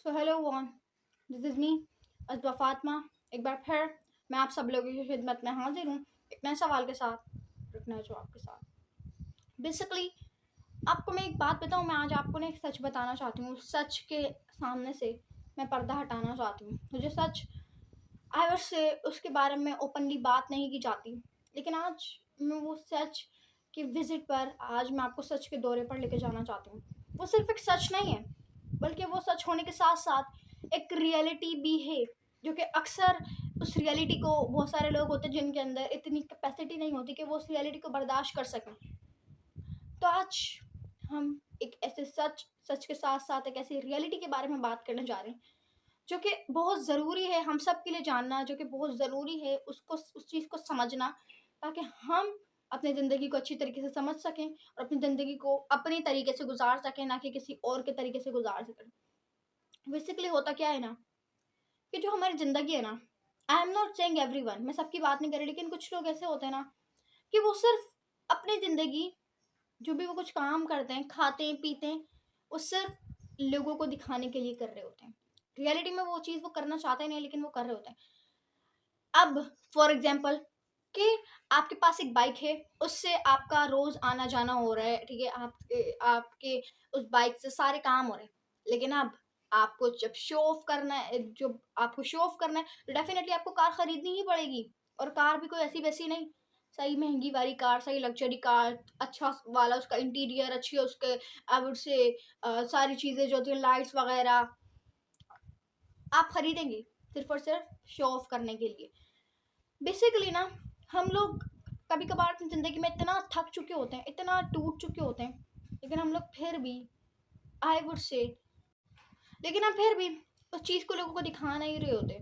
So hello one, this is me Asba Fatima. एक बार फिर मैं आप सब लोगों की खिदमत में हाजिर हूँ एक नए सवाल के साथ, रखना जवाब के साथ। बेसिकली आपको मैं एक बात बताऊँ, मैं आज आपको ना एक सच बताना चाहती हूँ। सच के सामने से मैं पर्दा हटाना चाहती हूँ। मुझे सच आवर से उसके बारे में ओपनली बात नहीं की जाती, लेकिन आज मैं वो सच की विज़िट पर, आज मैं आपको सच के दौरे पर लेके जाना चाहती हूँ। वो सिर्फ एक सच नहीं है, बल्कि वो सच होने के साथ साथ एक रियलिटी भी है, जो कि अक्सर उस रियलिटी को, बहुत सारे लोग होते हैं जिनके अंदर इतनी कैपेसिटी नहीं होती कि वो उस रियलिटी को बर्दाश्त कर सकें। तो आज हम एक ऐसे सच के साथ साथ एक ऐसी रियलिटी के बारे में बात करने जा रहे हैं, जो कि बहुत ज़रूरी है हम सब के लिए जानना, जो कि बहुत ज़रूरी है उसको, उस चीज़ को समझना, ताकि हम अपनी ज़िंदगी को अच्छी तरीके से समझ सकें और अपनी ज़िंदगी को अपनी तरीके से गुजार सकें, ना कि किसी और के तरीके से गुजार सकें। बेसिकली होता क्या है ना, कि जो हमारी ज़िंदगी है ना, I am not saying everyone, मैं सबकी बात नहीं कर रही, लेकिन कुछ लोग ऐसे होते हैं ना कि वो सिर्फ अपनी ज़िंदगी, जो भी वो कुछ काम करते हैं, खाते हैं, पीते हैं, वो सिर्फ लोगों को दिखाने के लिए कर रहे होते हैं। रियलिटी में वो चीज़ वो करना चाहते नहीं, लेकिन वो कर रहे होते हैं। अब फॉर एग्जाम्पल कि आपके पास एक बाइक है, उससे आपका रोज़ आना जाना हो रहा है, ठीक है, आपके उस बाइक से सारे काम हो रहे हैं। लेकिन अब आपको जब शो ऑफ करना है, जो आपको शो ऑफ करना है, तो डेफिनेटली आपको कार खरीदनी ही पड़ेगी। और कार भी कोई ऐसी वैसी नहीं, सही महंगी वाली कार, सही लग्जरी कार, अच्छा वाला उसका इंटीरियर, अच्छी उसके आई वुड से सारी चीज़ें जो होती हैं, लाइट्स वगैरह, आप खरीदेंगे सिर्फ और सिर्फ शो ऑफ करने के लिए। बेसिकली ना, हम लोग कभी कभार अपनी ज़िंदगी में इतना थक चुके होते हैं, इतना टूट चुके होते हैं, लेकिन हम लोग फिर भी, आई वुड से, लेकिन हम फिर भी उस चीज़ को लोगों को दिखा नहीं रहे होते।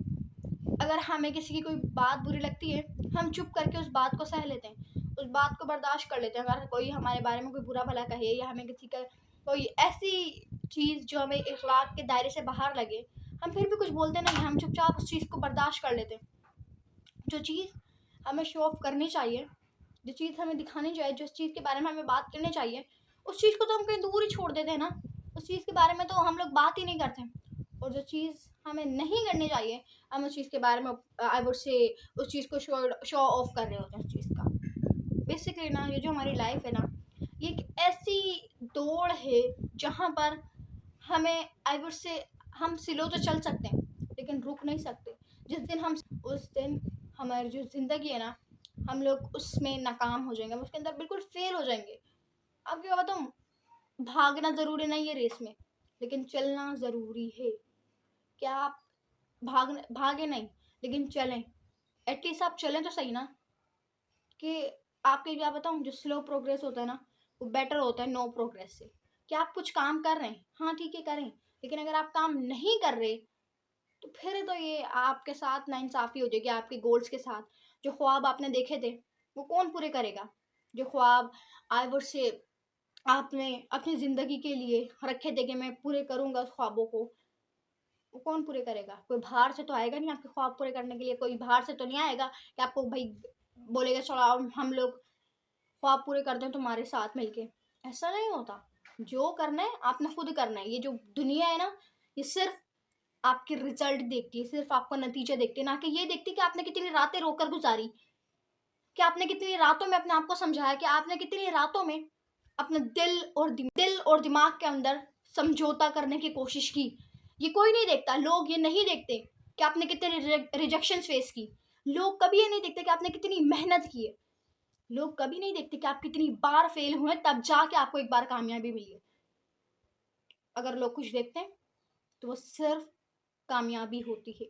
अगर हमें किसी की कोई बात बुरी लगती है, हम चुप करके उस बात को सह लेते हैं, उस बात को बर्दाश्त कर लेते हैं। अगर कोई हमारे बारे में कोई बुरा भला कहे, या हमें किसी का कोई ऐसी चीज़ जो हमें इखलाक के दायरे से बाहर लगे, हम फिर भी कुछ बोलते नहीं, हम चुपचाप उस चीज़ को बर्दाश्त कर लेते हैं। जो चीज़ हमें शो ऑफ करनी चाहिए, जो चीज़ हमें दिखानी चाहिए, जिस चीज़ के बारे में हमें बात करनी चाहिए, उस चीज़ को तो हम कहीं दूर ही छोड़ देते हैं ना। उस चीज़ के बारे में तो हम लोग बात ही नहीं करते। और जो चीज़ हमें नहीं करनी चाहिए, हम उस चीज़ के बारे में, आई वुड से, उस चीज़ को शो ऑफ कर रहे होते हैं उस चीज़ का। बेसिकली ना, ये जो हमारी लाइफ है ना, ये एक ऐसी दौड़ है जहाँ पर हमें, आई वुड से, हम सिलो तो चल सकते हैं, लेकिन रुक नहीं सकते। जिस दिन हम, उस दिन हमारी जो ज़िंदगी है ना, हम लोग उसमें नाकाम हो जाएंगे, हम उसके अंदर बिल्कुल फेल हो जाएंगे। आपको क्या बताऊँ, भागना ज़रूरी नहीं है रेस में, लेकिन चलना ज़रूरी है। क्या आप भागे नहीं, लेकिन चलें, एटलीस्ट आप चलें तो सही ना। कि आपके, क्या बताऊँ, जो स्लो प्रोग्रेस होता है ना, वो बेटर होता है नो प्रोग्रेस से। क्या आप कुछ काम कर रहे हैं, हाँ ठीक है करें, लेकिन अगर आप काम नहीं कर रहे, तो फिर तो ये आपके साथ नाइंसाफ़ी हो जाएगी आपके गोल्स के साथ। जो ख्वाब आपने देखे थे, वो कौन पूरे करेगा? जो ख्वाब, आई वुड से, आपने अपनी ज़िंदगी के लिए रखे थे कि मैं पूरे करूँगा उस ख्वाबों को, वो कौन पूरे करेगा? कोई बाहर से तो आएगा नहीं आपके ख्वाब पूरे करने के लिए। कोई बाहर से तो नहीं आएगा कि आपको भाई बोलेगा चलो आओ हम लोग ख्वाब पूरे करते हैं तुम्हारे साथ मिलके। ऐसा नहीं होता। जो करना है आपने खुद करना है। ये जो दुनिया है ना, ये सिर्फ आपके रिजल्ट देखती है, सिर्फ आपका नतीजा देखती है, ना कि ये देखती है कि आपने कितनी रातें रोकर गुजारी, कि आपने कितनी रातों में अपने आप को समझाया, कि आपने कितनी रातों में अपने दिल और दिमाग के अंदर समझौता करने की कोशिश की। ये कोई नहीं देखता, लोग ये नहीं देखते कि आपने कितने रिजेक्शन फेस की। लोग कभी ये नहीं देखते कि आपने कितनी मेहनत की है। लोग कभी नहीं देखते कि आप कितनी बार फेल हुए, तब जाके आपको एक बार कामयाबी मिली है। अगर लोग कुछ देखते हैं, तो वो सिर्फ कामयाबी होती है,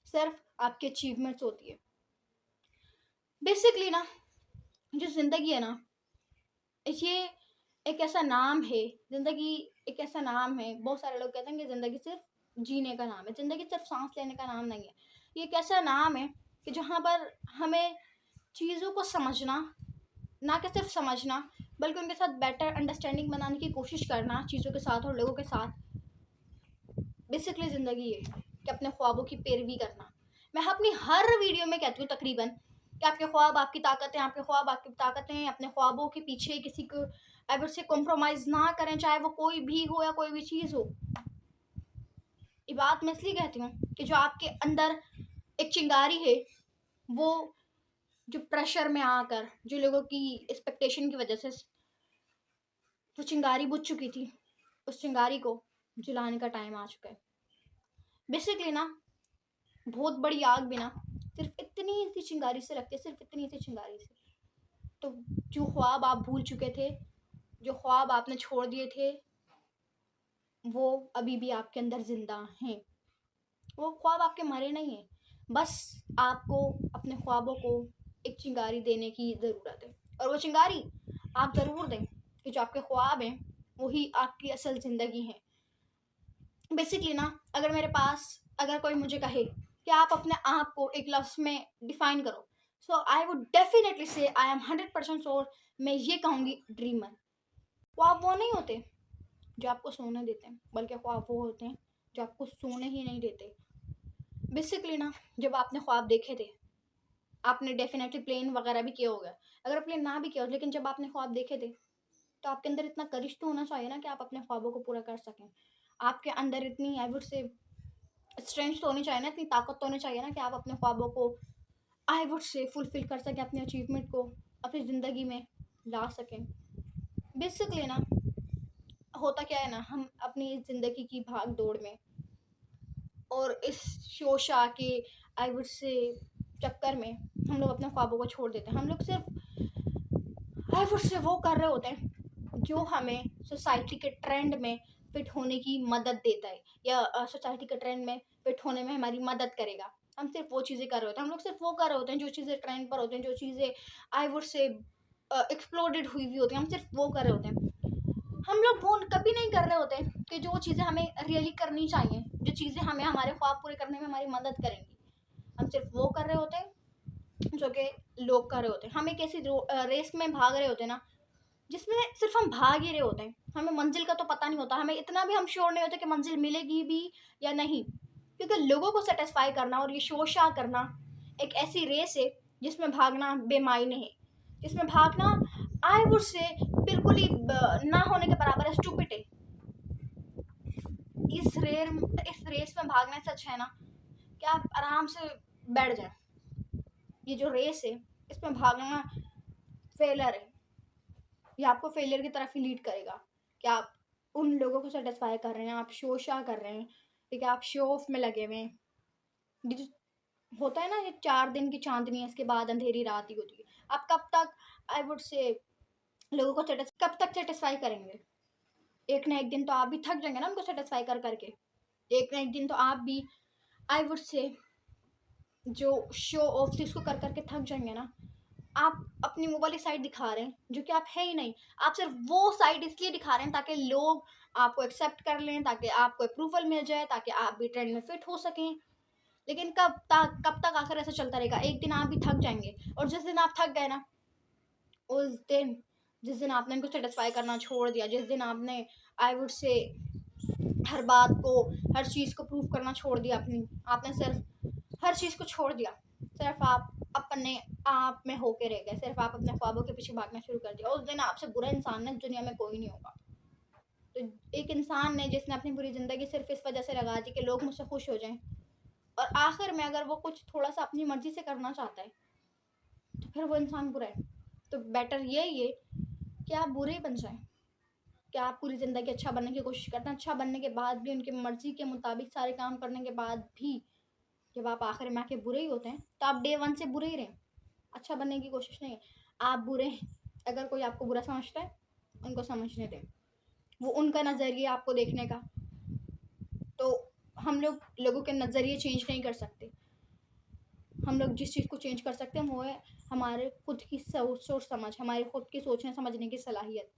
सिर्फ आपकी अचीवमेंट्स होती है। बेसिकली ना, जो ज़िंदगी है ना, ये एक ऐसा नाम है, ज़िंदगी एक ऐसा नाम है, बहुत सारे लोग कहते हैं कि ज़िंदगी सिर्फ जीने का नाम है, ज़िंदगी सिर्फ सांस लेने का नाम नहीं है। ये एक ऐसा नाम है कि जहाँ पर हमें चीज़ों को समझना, ना कि सिर्फ समझना, बल्कि उनके साथ बेटर अंडरस्टैंडिंग बनाने की कोशिश करना, चीज़ों के साथ और लोगों के साथ। बेसिकली ज़िंदगी ये है कि अपने ख्वाबों की पैरवी करना। मैं अपनी हर वीडियो में कहती हूँ तकरीबन, कि आपके ख्वाब आपकी ताकत हैं, आपके ख्वाब आपकी ताकत हैं। अपने ख्वाबों के पीछे किसी को अगर से कॉम्प्रोमाइज़ ना करें, चाहे वो कोई भी हो या कोई भी चीज़ हो। ये बात मैं इसलिए कहती हूँ कि जो आपके अंदर एक चिंगारी है, वो जो प्रेशर में आकर, जो लोगों की एक्सपेक्टेशन की वजह से वो चिंगारी बुझ चुकी थी, उस चिंगारी को जलाने का टाइम आ चुका है। बेसिकली ना, बहुत बड़ी आग भी ना सिर्फ इतनी सी चिंगारी से लगती है, सिर्फ इतनी सी चिंगारी से। तो जो ख्वाब आप भूल चुके थे, जो ख्वाब आपने छोड़ दिए थे, वो अभी भी आपके अंदर जिंदा हैं। वो ख्वाब आपके मरे नहीं हैं, बस आपको अपने ख्वाबों को एक चिंगारी देने की ज़रूरत है। और वो चिंगारी आप ज़रूर दें कि जो आपके ख्वाब हैं वही आपकी असल ज़िंदगी है। बेसिकली ना, अगर कोई मुझे कहे कि आप अपने आप को एक लफ्ज़ में डिफाइन करो, सो आई वुड डेफिनेटली से आई एम 100% श्योर, मैं ये कहूँगी ड्रीमर। ख्वाब वो नहीं होते जो आपको सोने देते हैं, बल्कि ख्वाब वो होते हैं जो आपको सोने ही नहीं देते। बेसिकली ना, जब आपने ख्वाब देखे थे, आपने डेफिनेटली प्लान वगैरह भी किया होगा। अगर प्लान ना भी किया हो, लेकिन जब आपने ख्वाब देखे थे, तो आपके अंदर इतना करिश तो होना चाहिए ना कि आप अपने ख्वाबों को पूरा कर सकें। आपके अंदर इतनी, आई वुड से, स्ट्रेंथ तो होनी चाहिए ना, इतनी ताकत तो होनी चाहिए ना कि आप अपने ख्वाबों को, आई वुड से, फुलफिल कर सकें, अपने अचीवमेंट को अपनी ज़िंदगी में ला सकें। बेसिकली ना, होता क्या है ना, हम अपनी ज़िंदगी की भाग दौड़ में और इस शोशा के, आई वुड से, चक्कर में हम लोग अपने ख्वाबों को छोड़ देते हैं। हम लोग सिर्फ, आई वुड से, वो कर रहे होते हैं जो हमें सोसाइटी के ट्रेंड में फिट होने की मदद देता है, या सोसाइटी के ट्रेंड में फिट होने में हमारी मदद करेगा। हम सिर्फ वो चीज़ें कर रहे होते हैं, हम लोग सिर्फ वो कर रहे होते हैं जो चीज़ें ट्रेंड पर होते हैं, जो चीज़ें आई वुड से एक्सप्लोडेड हुई हुई होती हैं, हम सिर्फ वो कर रहे होते हैं। हम लोग वो कभी नहीं कर रहे होते कि जो चीज़ें हमें रियली करनी चाहिए, जो चीज़ें हमें हमारे ख्वाब पूरे करने में हमारी मदद करेंगी, हम सिर्फ वो कर रहे होते हैं जो कि लोग कर रहे होते हैं। हम एक ऐसी रेस में भाग रहे होते हैं ना, जिसमें सिर्फ हम भाग ही रहे होते हैं, हमें मंजिल का तो पता नहीं होता, हमें इतना भी हम श्योर नहीं होते कि मंजिल मिलेगी भी या नहीं। क्योंकि लोगों को सेटिस्फाई करना और ये शोशा करना एक ऐसी रेस है जिसमें भागना बेमायने है, जिसमें भागना आई वुड से बिल्कुल ही ना होने के बराबर है, स्टूपिड है। इस रेस में भागने से अच्छा है ना कि आप आराम से बैठ जाए। ये जो रेस है, इसमें भागना फेलर है, ये आपको फेलियर की तरफ ही लीड करेगा कि आप उन लोगों को सेटिस्फाई कर रहे हैं, आप शोशा कर रहे हैं, ठीक है, आप शो ऑफ में लगे हुए हैं। ये जो होता है ना, ये 4 दिन की चांदनी है, इसके बाद अंधेरी रात ही होती है। आप कब तक, आई वुड से, लोगों को कब तक सेटिस्फाई करेंगे? एक ना एक दिन तो आप भी थक जाएंगे ना उनको सेटिस्फाई कर करके। एक ना एक दिन तो आप भी, आई वुड से, जो शो ऑफ थी उसको कर करके थक जाएंगे ना। आप अपनी वो वाली साइड दिखा रहे हैं जो कि आप है ही नहीं। आप सिर्फ वो साइड इसलिए दिखा रहे हैं ताकि लोग आपको एक्सेप्ट कर लें, ताकि आपको अप्रूवल मिल जाए, ताकि आप भी ट्रेंड में फिट हो सकें। लेकिन कब तक आखिर ऐसा चलता रहेगा? एक दिन आप भी थक जाएंगे, और जिस दिन आप थक गए ना, उस दिन, जिस दिन आपने इनको सेटिस्फाई करना छोड़ दिया, जिस दिन आपने, आई वुड से, हर बात को, हर चीज़ को प्रूव करना छोड़ दिया, आपने सिर्फ हर चीज़ को छोड़ दिया, सिर्फ आप अपने आप में होके रह गए, सिर्फ आप अपने ख्वाबों के पीछे भागना शुरू कर दिया, उस दिन आपसे बुरा इंसान ने दुनिया में कोई नहीं होगा। तो एक इंसान ने जिसने अपनी पूरी ज़िंदगी सिर्फ इस वजह से लगा दी कि लोग मुझसे खुश हो जाएं, और आखिर में अगर वो कुछ थोड़ा सा अपनी मर्जी से करना चाहता है, तो फिर वो इंसान बुरा है। तो बेटर यही है कि आप बुरे ही बन जाएं, कि आप पूरी ज़िंदगी अच्छा बनने की कोशिश करते हैं, अच्छा बनने के बाद भी, उनकी मर्ज़ी के मुताबिक सारे काम करने के बाद भी, जब आप आखिर में आके बुरे ही होते हैं, तो आप डे 1 से बुरे ही रहें, अच्छा बनने की कोशिश नहीं है। आप बुरे हैं, अगर कोई आपको बुरा समझता है, उनको समझने दें, वो उनका नज़रिया आपको देखने का। तो हम लोगों के नज़रिए चेंज नहीं कर सकते। हम लोग जिस चीज़ को चेंज कर सकते हैं वो है हमारे खुद की सोच समझ, हमारी खुद की सोचने समझने की सलाहियत।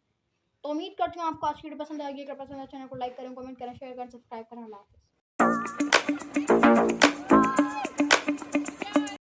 तो उम्मीद करती हूँ आपको आज की वीडियो पसंद आएगी। अगर पसंद आए चैनल को लाइक करें, कमेंट करें, शेयर करें, सब्सक्राइब करें। अल्लाह हाफ़िज़।